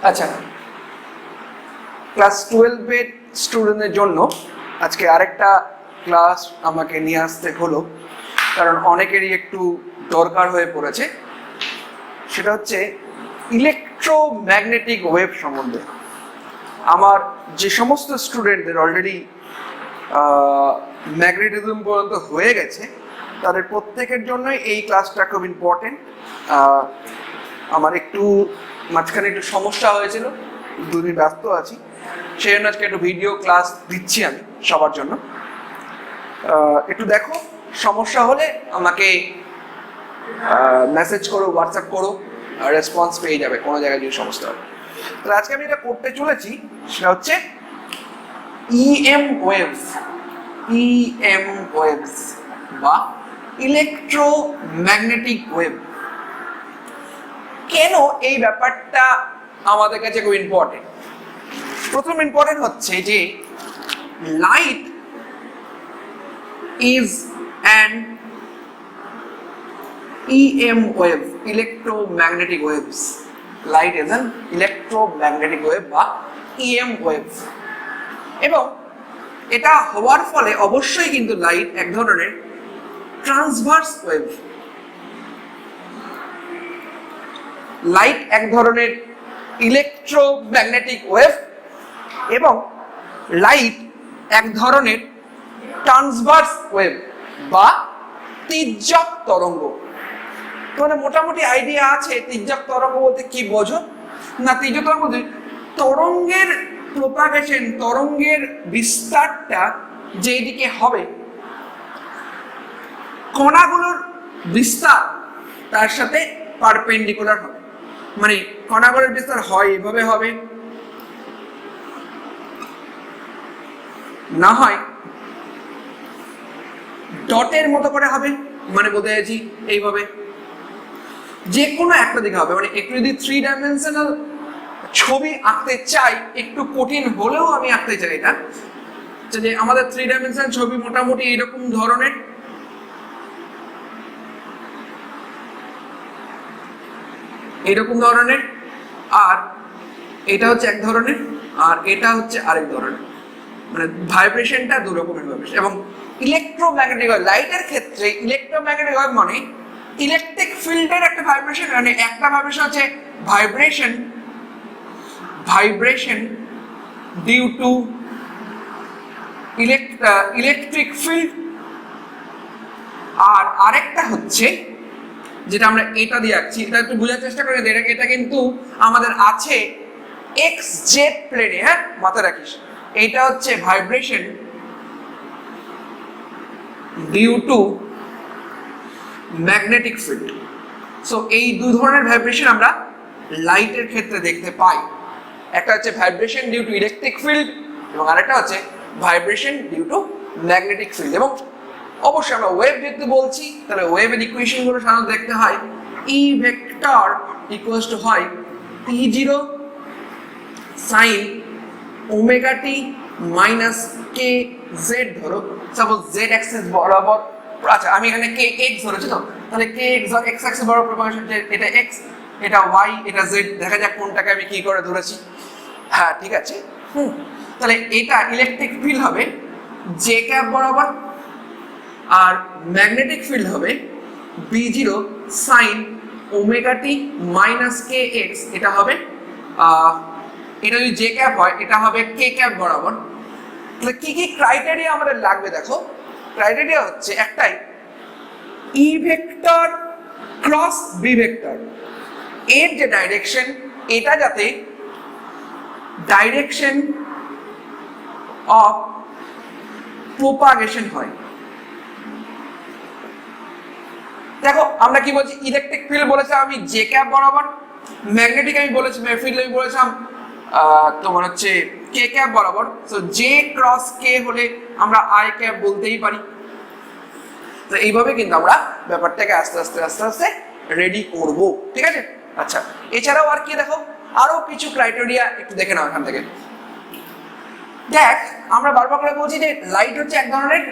আচ্ছা, ক্লাস 12 এর স্টুডেন্টদের জন্য আজকে আরেকটা ক্লাস আমাকে নিয়ে আসতে হলো, কারণ অনেকেরই একটু দরকার হয়ে পড়েছে। সেটা হচ্ছে ইলেকট্রোম্যাগনেটিক ওয়েভ সম্বন্ধে। আমার যে সমস্ত স্টুডেন্টদের অলরেডি ম্যাগনেটিজম পর্যন্ত হয়ে গেছে, তাদের প্রত্যেকের জন্যই এই ক্লাসটা খুব ইম্পর্টেন্ট। আমার একটু মাঝখানে একটু সমস্যা হয়েছিল, দুদিন ব্যস্ত আছি, সেই জন্য আজকে একটু ভিডিও ক্লাস দিচ্ছি আমি সবার জন্য। একটু দেখো, সমস্যা হলে আমাকে মেসেজ করো, হোয়াটসঅ্যাপ করো, রেসপন্স পেয়ে যাবে কোনো জায়গায় যদি সমস্যা হয়। তো আজকে আমি এটা করতে চলেছি, সেটা হচ্ছে ইএম ওয়েভস। ইএম ওয়েভস বা ইলেকট্রোম্যাগনেটিক ওয়েভ। কেন এই ব্যাপারটা আমাদের কাছে খুব ইম্পর্টেন্ট? প্রথম ইম্পর্টেন্ট হচ্ছে যে light is an EM wave, electromagnetic waves. Light is an electromagnetic wave বা EM wave. এবং এটা হওয়ার ফলে অবশ্যই কিন্তু লাইট এক ধরনের ট্রান্সভার্স ওয়েভ। লাইট এক ধরনের ইলেকট্রোম্যাগনেটিক ওয়েভ এবং লাইট এক ধরনের ট্রান্সভার্স ওয়েভ বা তির্যক তরঙ্গ। তোমাদের মোটামুটি আইডিয়া আছে তির্যক তরঙ্গ বলতে কি বোঝো? না, তির্যক তরঙ্গ বলতে তরঙ্গের প্রপাগেশন, তরঙ্গের বিস্তারটা যেদিকে হবে, কণাগুলোর বিস্তার তার সাথে পারপেন্ডিকুলার হবে। মানে কণাগুলোর বিস্তার হয় এভাবে হবে, না হয় ডটের মতো করে হবে, মানে বলতে চাইছি এইভাবে যে কোনো একটা দিকে হবে। মানে একটু যদি 3 ডাইমেনশনাল ছবি আঁকতে চাই, একটু কঠিন হলেও আমি আঁকতে চাই না, যে আমাদের 3 ডাইমেনশনাল ছবি মোটামুটি এরকম ধরনের, এইরকম ধরনের, আর এটা হচ্ছে এক ধরনের, আর এটা হচ্ছে আরেক ধরনের। মানে ভাইব্রেশনটা দু রকমের ভাইব্রেশন। এবং ইলেকট্রোম্যাগনেটিক ওয়েভ, লাইটের ক্ষেত্রে ইলেকট্রোম্যাগনেটিক ওয়েভ মানে ইলেকট্রিক ফিল্ডের একটা ভাইব্রেশন। মানে একটা ভাইব্রেশন হচ্ছে vibration due to electric field, আর আরেকটা হচ্ছে যেটা আমরা এটা দিয়ে আঁকছি, এটা একটু বোঝার চেষ্টা করি। এটা কিন্তু আমাদের আছে এক্স জেড প্লেনে, হ্যাঁ মাথায় রাখিস। এটা হচ্ছে vibration due to magnetic field. So এই দু ধরনের ভাইব্রেশন আমরা লাইটের ক্ষেত্রে দেখতে পাই। একটা হচ্ছে vibration due to electric field এবং আরেকটা হচ্ছে vibration due to magnetic field. এবং অবশ্যই আমরা ওয়েভ যেহেতু বলছি, তাহলে ওয়েভের ইকুয়েশনগুলো সাধারণত দেখতে হয় ই ভেক্টর ইকুয়ালস টু হয় P0 sine omega t minus কে জেড। ধরো সাপোজ জেড অ্যাক্সিস বরাবর, আচ্ছা আমি এখানে কে এক্স ধরেছি, তো তাহলে কে এক্স অ্যাক্সিস বরাবর প্রপাগেশন, এটা এক্স, এটা ওয়াই, এটা জেড। দেখা যাক কোনটাকে আমি কি করে ধরেছি। হ্যাঁ ঠিক আছে, তাহলে এটা ইলেকট্রিক ফিল্ড হবে জে ক্যাপ বরাবর, আর ম্যাগনেটিক ফিল্ড হবে B0 sine omega t minus কে এক্স। এটা হবে এটা যদি জে ক্যাপ হয়, এটা হবে কে ক্যাপ বরাবর। তাহলে কি কি ক্রাইটেরিয়া আমাদের লাগবে? দেখো, ক্রাইটেরিয়া হচ্ছে একটাই, E vector cross B vector, এর যে ডাইরেকশন, এটা যাতে ডাইরেকশন অফ প্রপাগেশন হয়। দেখো আমরা কি বলছি, ইলেকট্রিক ফিল্ড বলেছে আমি জে ক্যাপ বরাবর, ম্যাগনেটিক আমি বলেছি, ফিল্ড আমি বলেছিলাম তোমার হচ্ছে কে ক্যাপ বরাবর। সো জে ক্রস কে হলে আমরা আই ক্যাপ বলতেই পারি। তো এইভাবে কিন্তু আমরা ব্যাপারটাকে আস্তে আস্তে আস্তে আস্তে রেডি করব, ঠিক আছে? আচ্ছা, এছাড়াও আর কি দেখো, আরো কিছু ক্রাইটেরিয়া একটু দেখে নাও এখান থেকে। দেখ, আমরা বারবার করে বলছি যে লাইট হচ্ছে এক ধরনের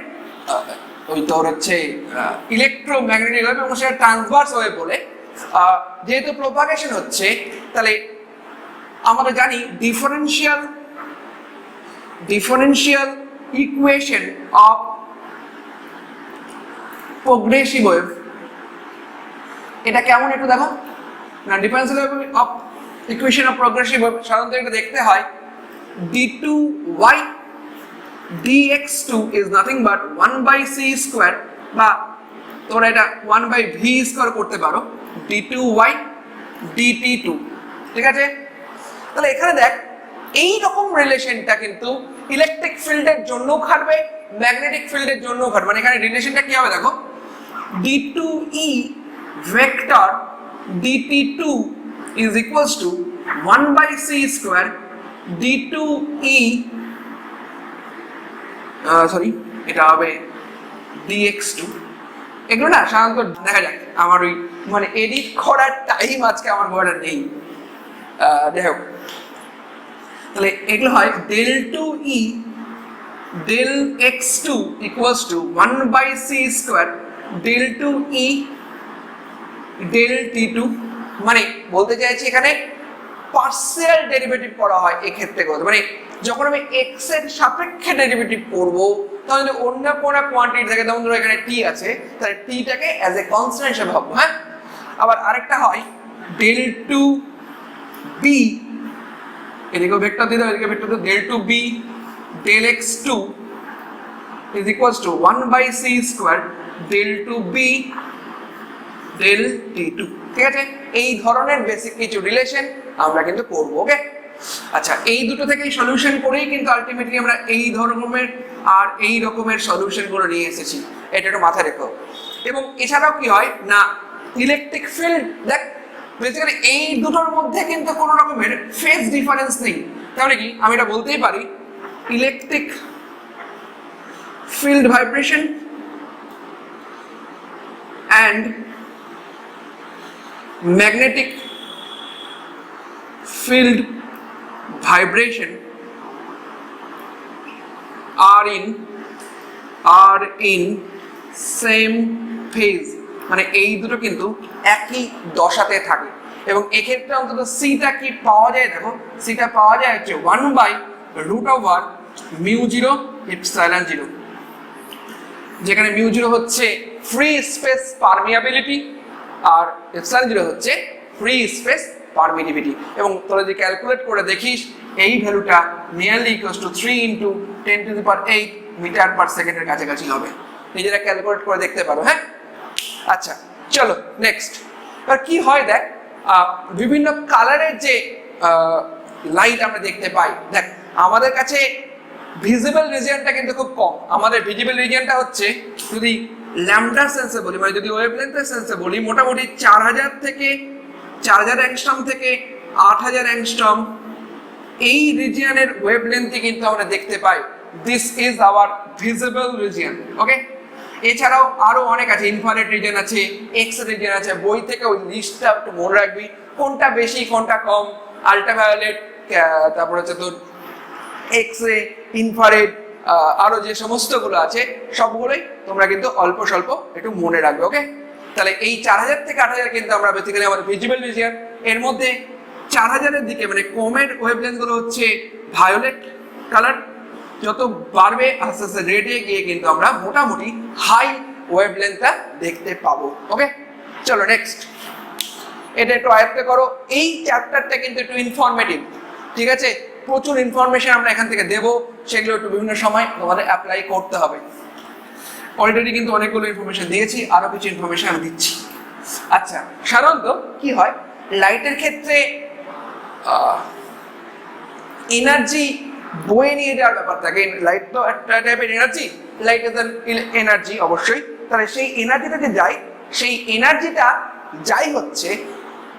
ওই তোর হচ্ছে ইলেকট্রোম্যাগনেটিক ওয়েভ এবং সেটা ট্রান্সভার্স ওয়েভ বলে। যেহেতু প্রপাগেশন হচ্ছে, তাহলে আমরা জানি differential equation of progressive wave, এটা কেমন একটু দেখো না। Differential of equation of progressive wave সাধারণত এটা দেখতে হয় d2y dx2 is nothing but 1/c square, বা তোমরা এটা 1/v স্কয়ার করতে পারো, d2y dt2, ঠিক আছে। তাহলে এখানে দেখ এই রকম রিলেশনটা কিন্তু ইলেকট্রিক ফিল্ডের জন্যও খাটবে, ম্যাগনেটিক ফিল্ডের জন্যও খাটবে। মানে এখানে রিলেশনটা কি হবে দেখো, d2e vector dt2 is equals to 1/c square d2e এটা হবে dx2। এগুলো না সাধারণত দেখা যায় আমার ওই মানে এডিট করার টাইম আজকে আমার ঘরে নেই, দেখো তাহলে এগুলো হয় del 2e del x2 equals to 1/c square del 2e del t2। মানে বলতে চাইছি এখানে পার্সিয়াল ডেরিভেটিভ করা হয় এই ক্ষেত্রে, মানে যখন আমি x এর সাপেক্ষে ডেরিভেটিভ করব তখন যদি অন্য কোনো কোয়ান্টিটি থাকে, যেমন ধরো এখানে t আছে, তাহলে t টাকে অ্যাজ এ কনস্ট্যান্ট হিসেবে ভাববো। হ্যাঁ, আবার আরেকটা হয় del 2b, এদিকে ভেক্টর দিতে হবে, এদিকে ভেক্টর দিতে del 2b del x2 is equals to 1/c square del 2b del t2, ঠিক আছে। এই ধরনের বেসিক কিছু রিলেশন আমরা কিন্তু করব। ওকে, আচ্ছা, এই দুটো থেকে সলিউশন করেই কিন্তু আলটিমেটলি আমরা এই ধরনের আর এই রকমের সলিউশন গুলো নিয়ে এসেছি, এটা একটু মাথায় রেখো। এবং এছাড়াও কি হয় না, ইলেকট্রিক ফিল্ড দেখ বেসিক্যালি এই দুটোর মধ্যে কিন্তু কোনো রকমের ফেজ ডিফারেন্স নেই, তাহলে কি আমি এটা বলতেই পারি electric field vibration and magnetic field vibration are in same phase, মানে এই দুটো কিন্তু একই দশাতে থাকে। এবং এক্ষেত্রে অন্তত সিটা কি পাওয়া যায়, দেখো সিটা পাওয়া যায় হচ্ছে 1/√μ0 এপসাইলন 0, যেখানে μ0 হচ্ছে ফ্রি স্পেস পারমিয়াবিলিটি আর এপসাইলন 0 হচ্ছে ফ্রি স্পেস পারমিটিভিটি। এবং তোরা যদি ক্যালকুলেট করে দেখিস এই ভ্যালুটা nearly equals to 3 × 10⁸ metre per সেকেন্ডের কাছাকাছি হবে, নিজেরা ক্যালকুলেট করে দেখতে পারো। হ্যাঁ, আচ্ছা চলো নেক্সট। এবার কি হয় দেখ, বিভিন্ন কালারের যে লাইট আমরা দেখতে পাই, দেখ আমাদের কাছে ভিজিবল রিজিয়নটা কিন্তু খুব কম। আমাদের ভিজিবল রিজিয়নটা হচ্ছে যদি ল্যামডা সেন্সে বলি, মানে যদি ওয়েভলেন্থের সেন্সে বলি, মোটামুটি 4000 অ্যাংস্ট্রম থেকে 8000 অ্যাংস্ট্রম এই রিজিয়নের ওয়েভলেন্থই কিন্তু আমরা দেখতে পাই। This is our visible region. Okay, এছাড়াও আরো অনেক আছে, ইনফ্রারেড রিজিয়ন আছে, এক্স রিজিয়ন আছে, বই থেকে ওই লিস্টটা একটু মনে রাখবি কোনটা বেশি কোনটা কম, আল্ট্রাভায়োলেট, তারপর হচ্ছে তোর এক্স রে, ইনফ্রারেড, আরো যে সমস্তগুলো আছে সবগুলোই তোমরা কিন্তু অল্প স্বল্প একটু মনে রাখবে। ওকে, তাহলে এই 4000 থেকে 8000 কিন্তু আমরা বেসিক্যালি আমাদের ভিজিবল রিজিয়ন। এর মধ্যে 4000-এর দিকে মানে কমের ওয়েভলেন্থ গুলো হচ্ছে ভায়োলেট কালার, যত বাড়বে আস্তে আস্তে রেডে গিয়ে কিন্তু আমরা মোটামুটি হাই ওয়েভলেন্থটা দেখতে পাবো। ওকে, চলো নেক্সট, এটা একটু আয়ত্ত করো। এই চ্যাপ্টারটা কিন্তু একটু ইনফরমেটিভ, ঠিক আছে, প্রচুর ইনফরমেশন আমরা এখান থেকে দেবো, সেগুলো একটু বিভিন্ন সময় তোমাদের অ্যাপ্লাই করতে হবে। অলরেডি কিন্তু অনেকগুলো ইনফরমেশন দিয়েছি, আরো কিছু ইনফরমেশন আমি দিচ্ছি। আচ্ছা, সাধারণত কি হয় লাইটের ক্ষেত্রে এনার্জি বয়ে নিয়ে যাওয়ার ব্যাপার থাকে। লাইট তো একটা টাইপের এনার্জি, লাইট ইজ এনার্জি অবশ্যই। তাহলে সেই এনার্জিটা যে যায়, সেই এনার্জিটা যাই হচ্ছে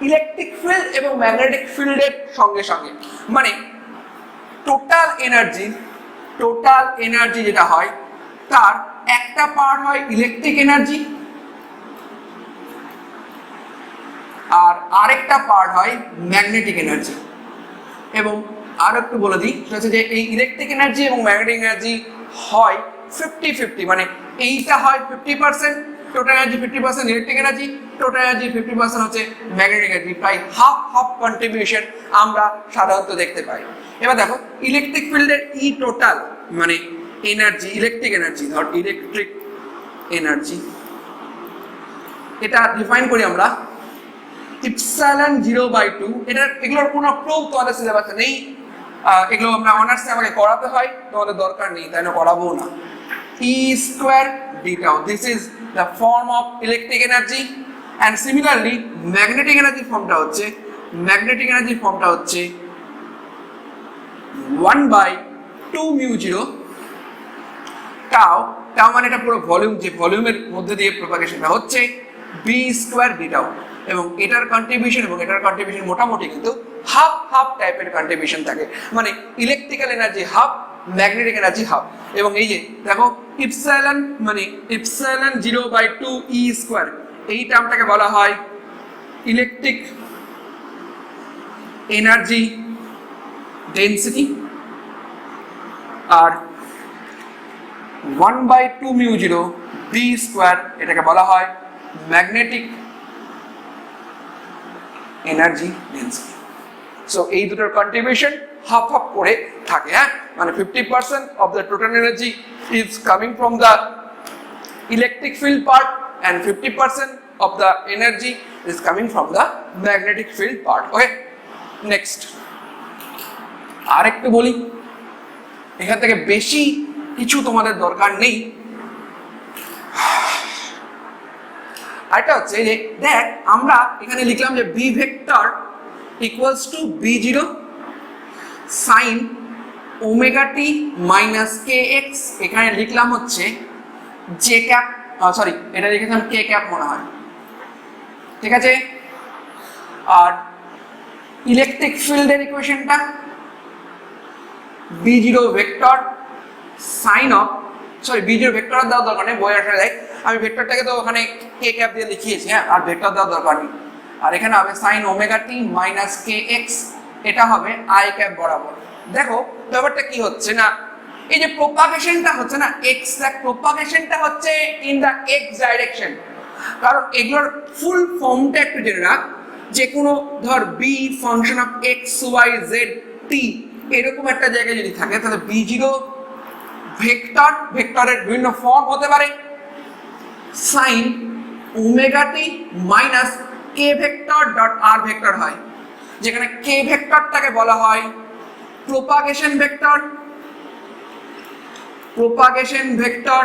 ইলেকট্রিক ফিল্ড এবং ম্যাগনেটিক ফিল্ডের সঙ্গে সঙ্গে। মানে টোটাল এনার্জি যেটা হয় তার একটা পার্ট হয় ইলেকট্রিক এনার্জি আর আরেকটা পার্ট হয় ম্যাগনেটিক এনার্জি। এবং আর একটু বলে দিই, সেটা হচ্ছে যে এই ইলেকট্রিক এনার্জি এবং ম্যাগনেটিক এনার্জি হয় 50-50, মানে এইটা হয় 50% total energy 50% electric energy, total energy 50% হচ্ছে ম্যাগনেটিক এনার্জি, প্রায় হাফ হাফ কন্ট্রিবিউশন আমরা সাধারণত দেখতে পাই। এবার দেখো ইলেকট্রিক ফিল্ডের ই টোটাল মানে এনার্জি, ইলেকট্রিক এনার্জি, ধর ইলেকট্রিক এনার্জি, এটা ডিফাইন করি আমরা ইপসাইলন 0/2। এটা এগুলোর কোনো প্রুফ তোমাদের সিলেবাসে নেই, এগুলো আমরা অনার্সে আমাকে করাতে হয়, তোমাদের দরকার নেই, তাই না, করাবো না। E square d tau, this is the form of electric energy, and similarly magnetic energy ফর্মটা হচ্ছে, ম্যাগনেটিক এনার্জি ফর্মটা হচ্ছে 1/2 mu 0 tau, tau মানে এটা পুরো ভলিউম, যে ভলিউমের মধ্যে দিয়ে প্রপাগেশনটা হচ্ছে b square d tau, এবং এটার কন্ট্রিবিউশন এবং এটার কন্ট্রিবিউশন মোটামুটি কিন্তু হাফ হাফ টাইপের কন্ট্রিবিউশন থাকে, মানে electrical energy half, magnetic energy half. এবং এই যে দেখো ইপসাইলন মানে ইপসাইলন 0/2 e স্কয়ার, এই টার্মটাকে বলা হয় ইলেকট্রিক এনার্জি ডেনসিটি, আর 1/2 mu 0 b স্কয়ার এটাকে বলা হয় ম্যাগনেটিক এনার্জি ডেনসিটি। সো এই দুটোর কন্ট্রিবিউশন হাফ হাফ করে থাকে, হ্যাঁ, মানে 50% of the total energy is coming from the electric field part and 50% of the energy is coming from the magnetic field part. Okay, next আর একটু বলি, এখান থেকে বেশি কিছু তোমাদের দরকার নেই। আরেকটা হচ্ছে যে দেখ আমরা এখানে লিখলাম যে b vector equals to b0 sin omega t minus K x, এখানে লিখলাম হচ্ছে জে ক্যাপ, সরি এটা লিখেছিলাম কে ক্যাপ মনে হয়, ঠিক আছে। আর ইলেকট্রিক ফিল্ডের ইকুয়েশনটা b0 vector sine of, sorry b0 vector দেওয়ার দরকার নেই, বই আসলে দেয় আমি ভেক্টরটাকে তো ওখানে কে ক্যাপ দিয়ে লিখিয়েছি, হ্যাঁ, আর ভেক্টর দেওয়ার দরকার নেই। আর এখানে হবে সাইন ওমেগা টি মাইনাস কে এক্স, এটা হবে আই ক্যাপ বরাবর। দেখো ব্যাপারটা কি হচ্ছে না, এই যে প্রপাগেশনটা হচ্ছে না এক্স, প্রপাগেশনটা হচ্ছে ইন দা এক্স ডাইরেকশন, কারণ এগুলোর ফুল ফর্মটা একটু জেনে রাখ, যে কোনো ধর B function of X Y Z T এরকম একটা জায়গায় যদি থাকে, তাহলে b0 ভেক্টর, ভেক্টরের বিভিন্ন ফর্ম হতে পারে সাইন ওমেগা টি মাইনাস কে ভেক্টর ডট আর ভেক্টর হয়, যেখানে কে ভেক্টরটাকে বলা হয় প্রপাগেশন ভেক্টর, প্রপাগেশন ভেক্টর,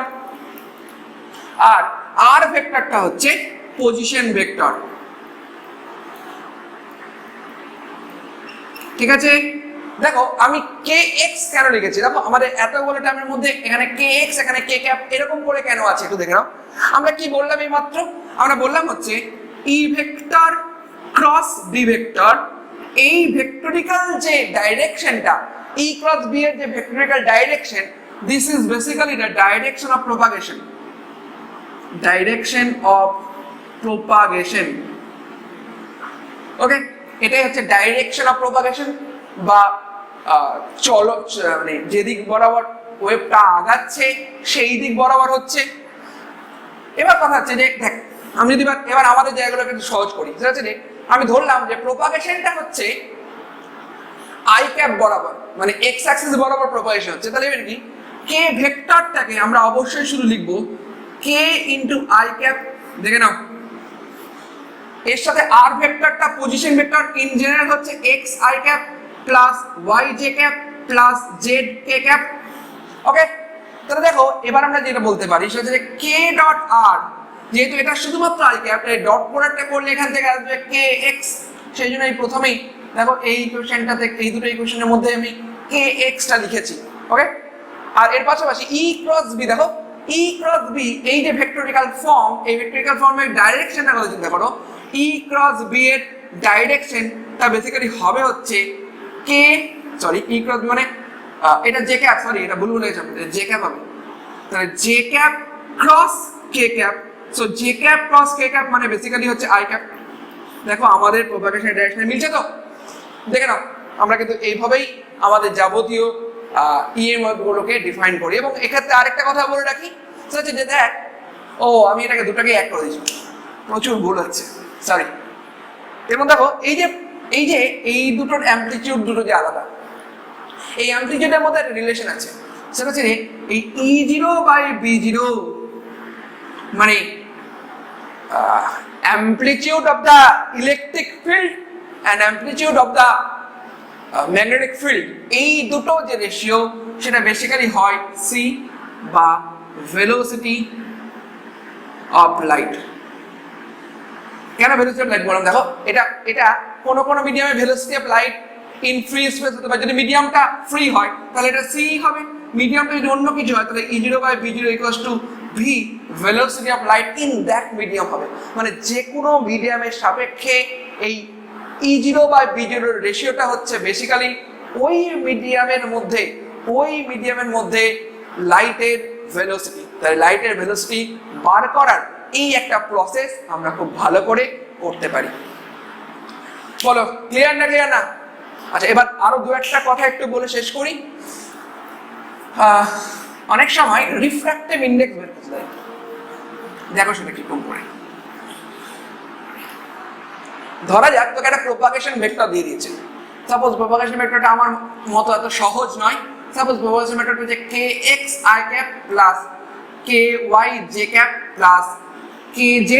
আর আর ভেক্টরটা হচ্ছে পজিশন ভেক্টর, ঠিক আছে। দেখো আমি কে এক্স কেন লিখেছি, দেখো আমাদের এতগুলো টার্মের মধ্যে এখানে কে এক্স, এখানে কে ক্যাপ এরকম করে কেন আছে একটু দেখে নাও। আমরা কি বললাম এই মাত্র, আমরা বললাম হচ্ছে E vector cross B vector, এই ভেক্টরিক্যাল যে ডাইরেকশনটা ই ক্রস বি এর যে vectorical direction, this is basically the direction of propagation, direction of propagation. Okay, এটাই হচ্ছে ডাইরেকশন অফ প্রপাগেশন, বা চলো মানে যেদিক বরাবর ওয়েভটা আগাচ্ছে সেই দিক বরাবর হচ্ছে। এবার কথা হচ্ছে যে দেখ আমি যদি এবার আমাদের জায়গাগুলোকে একটু সহজ করি, সেটা হচ্ছে যে আমি ধরলাম যে প্রপাগেশনটা হচ্ছে আই ক্যাপ বরাবর, মানে এক্স অ্যাক্সিস বরাবর প্রপাগেশন হচ্ছে, তাহলে এবার কি কে ভেক্টরটাকে আমরা অবশ্যই শুধু লিখবো কে ইন্টু আই ক্যাপ, দেখে নাও এর সাথে আর ভেক্টরটা পজিশন ভেক্টর ইন জেনারেল হচ্ছে x i cap plus y j cap plus z k cap. Okay, তাহলে দেখো এবার আমরা যেটা বলতে পারি সেটা হচ্ছে কে ডট আর, যেহেতু এটা শুধুমাত্র আই ক্যাপ, এই ডট প্রোডাক্টটা করলে এখান থেকে আসবে কে এক্স, সেই জন্য এই প্রথমেই দেখো এই ইকুয়েশনটা থেকে এই দুটো ইকুয়েশনের মধ্যে আমি কে এক্সটা লিখেছি। ওকে, আর এর পাশাপাশি ই ক্রস বি, দেখো ই ক্রস বি এই যে ভেক্টরিক্যাল ফর্ম, এই ভেক্টরিক্যাল ফর্মের ডাইরেকশনটা কথা চিন্তা করো, ই ক্রস বি এর ডাইরেকশনটা বেসিক্যালি হবে হচ্ছে কে, সরি ই ক্রস মানে এটা জে ক্যাপ, সরি এটা ভুল বলে গেছিলাম, জে ক্যাপ হবে, তাহলে জে ক্যাপ ক্রস কে cap, so J cap cross কে ক্যাপ মানে বেসিক্যালি হচ্ছে আই ক্যাপ। দেখো আমাদের প্রপাগেশন ডাইরেকশন মিলছে তো, দেখে নাও আমরা কিন্তু এইভাবেই আমাদের যাবতীয় ইএমএফ গুলোকে ডিফাইন করি। এবং এক্ষেত্রে আরেকটা কথা বলে রাখি, সেটা হচ্ছে যে দেখ ও আমি এটাকে দুটাকে এক করে দিয়েছি, প্রচুর ভুল হচ্ছে, সরি। এবং দেখো এই দুটোর অ্যামপ্লিটিউড দুটো যে আলাদা, এই অ্যামপ্লিটিউডের মধ্যে একটা রিলেশন আছে, সেটা হচ্ছে এই E0/B0 মানে amplitude of the electric field and amplitude of the magnetic field, এই দুটো যে রেশিও সেটা বেসিক্যালি হয় c বা ভেলোসিটি অফ লাইট। কেন ভেলোসিটি অফ লাইট বললাম? দেখো এটা কোন মিডিয়ামে velocity of light in free space হতে পারে, যদি মিডিয়ামটা ফ্রি হয় তাহলে এটা c হবে, মিডিয়ামটা যদি অন্য কিছু হয় তাহলে E0/B0 equals to v velocity of light in that medium হবে। মানে যে কোনো মিডিয়ামের সাপেক্ষে এই E0/B0 রেশিওটা হচ্ছে বেসিক্যালি ওই মিডিয়ামের মধ্যে লাইটের ভেলোসিটি। তাই লাইটের ভেলোসিটি বার করার এই একটা প্রসেস আমরা খুব ভালো করে করতে পারি। বলো ক্লিয়ার না? আচ্ছা, এবার আরো দু একটা কথা একটু বলে শেষ করি। অনেক সময় রিফ্র্যাক্টিভ ইন্ডেক্স বের করতে হয়, দেখো সেটা কি করে। ধরা যাক তোকে একটা প্রোপাগেশন ভেক্টর দিয়ে দিয়েছে, সাপোজ প্রোপাগেশন ভেক্টরটা আমার মতো এত সহজ নয়, সাপোজ প্রোপাগেশন ভেক্টরটা হচ্ছে kx i cap plus ky j cap plus kz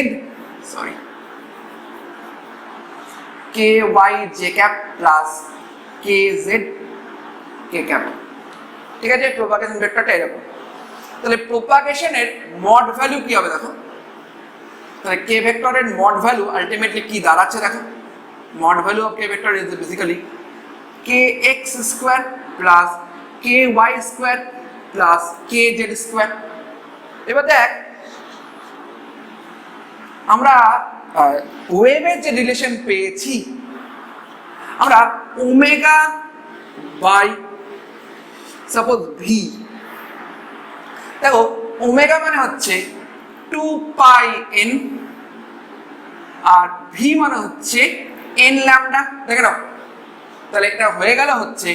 ky j cap plus kz k cap. ঠিক আছে, প্রোপাগেশন ভেক্টরটা এরকম। তাহলে প্রোপাগেশনের মড ভ্যালু কি হবে দেখো, তাহলে কে ভেক্টরের মড ভ্যালু আলটিমেটলি কি দাঁড়াচ্ছে দেখো, mod value of K vector is basically kx square plus ky square plus kz square. এবার দেখ আমরা ওয়েভের যে রিলেশন পেয়েছি, আমরা ওমেগা বাই সাপোজ ভি, দেখো ওমেগা মানে হচ্ছে 2πn আর ভি মানে হচ্ছে n ল্যামডা, দেখে নাও। তাহলে এটা হয়ে গেল হচ্ছে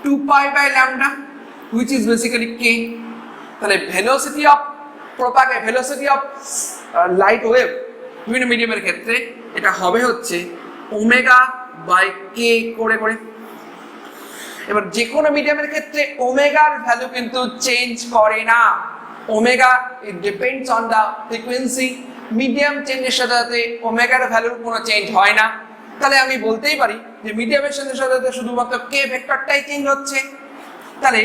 2π/λ which is basically k। তাহলে ভেলোসিটি অফ লাইট ওয়েভ বিভিন্ন মিডিয়ামের ক্ষেত্রে এটা হবে হচ্ছে ওমেগা বাই কে করে। এবার যে কোনো মিডিয়ামের ক্ষেত্রে ওমেগার ভ্যালু কিন্তু চেঞ্জ করে না, omega it depends on the frequency, medium চেঞ্জের সাথে সাথে ওমেগার ভ্যালুর কোনো চেঞ্জ হয় না। তাহলে আমি বলতেই পারি যে মিডিয়ামের সাথে সাথে শুধুমাত্র কে ভেক্টরটাই চেঞ্জ হচ্ছে। তাহলে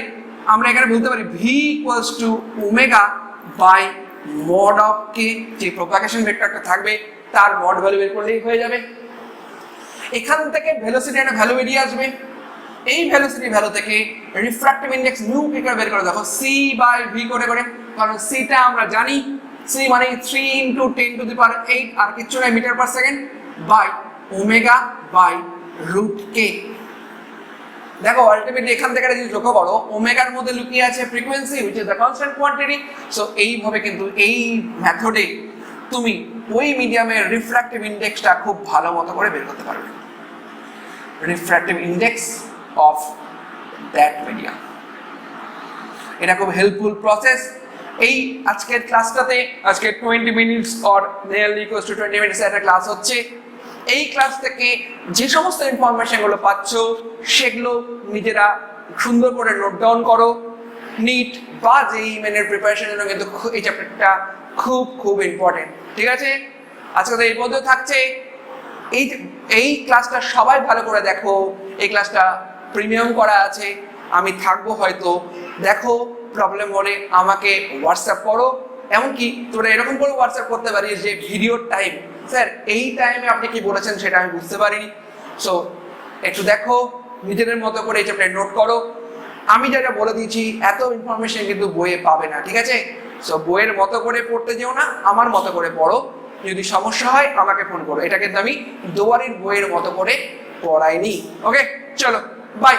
আমরা এখানে বলতে পারি v equals to omega by mod of k, যে প্রোপাগেশন ভেক্টরটা থাকবে তার মড ভ্যালু বের করলেই হয়ে যাবে। এখান থেকে ভেলোসিটি একটা ভ্যালু বেরিয়ে আসবে, এই ভেলোসিটি ভ্যালু থেকে রিফ্র্যাক্টিভ ইন্ডেক্স নিউ কি করে বের করে দেখো c/v করে, কারণ c টা আমরা জানি, c মানে 3 × 10⁸ আর কিছু নয় metre per second by omega by √k। দেখো আলটিমেটলি এখান থেকে যদি লক্ষ্য করো ওমেগার মধ্যে লুকিয়ে আছে frequency which is the constant quantity। So এইভাবে কিন্তু এই মেথডে তুমি ওই মিডিয়ামের রিফ্র্যাক্টিভ ইন্ডেক্সটা খুব ভালো মতো করে বের করতে পারবে, refractive index of that medium. এটা খুব হেল্পফুল প্রসেস। এই আজকের ক্লাসটাতে আজকে 20 minutes or nearly equals two 20 minutes একটা ক্লাস হচ্ছে। এই ক্লাস থেকে যে সমস্ত ইনফরমেশন গুলো পাচ্ছ সেগুলো নিজেরা সুন্দর করে নোট ডাউন করো। নিট বা জেইই মেনের প্রিপারেশনের জন্য কিন্তু এই চ্যাপ্টারটা খুব ইম্পর্টেন্ট। ঠিক আছে, আজকে তো এই পর্যন্ত থাকছে। এই ক্লাসটা সবাই ভালো করে দেখো, এই ক্লাসটা প্রিমিয়াম করা আছে, আমি থাকবো হয়তো, দেখো প্রবলেম হলে আমাকে হোয়াটসঅ্যাপ করো। এমনকি তোরা এরকম করে হোয়াটসঅ্যাপ করতে পারিস যে ভিডিওর টাইম, স্যার এই টাইমে আপনি কি বলেছেন সেটা আমি বুঝতে পারিনি, সো একটু দেখো, নিজেদের মতো করে এই চ্যাপ্টার নোট করো। আমি যেটা বলে দিয়েছি এত ইনফরমেশন কিন্তু বইয়ে পাবে না, ঠিক আছে? সো বইয়ের মতো করে পড়তে যেও না, আমার মতো করে পড়ো। যদি সমস্যা হয় আমাকে ফোন করো, এটা কিন্তু আমি দুয়ারির বইয়ের মতো করে পড়াইনি। ওকে, চলো বাই।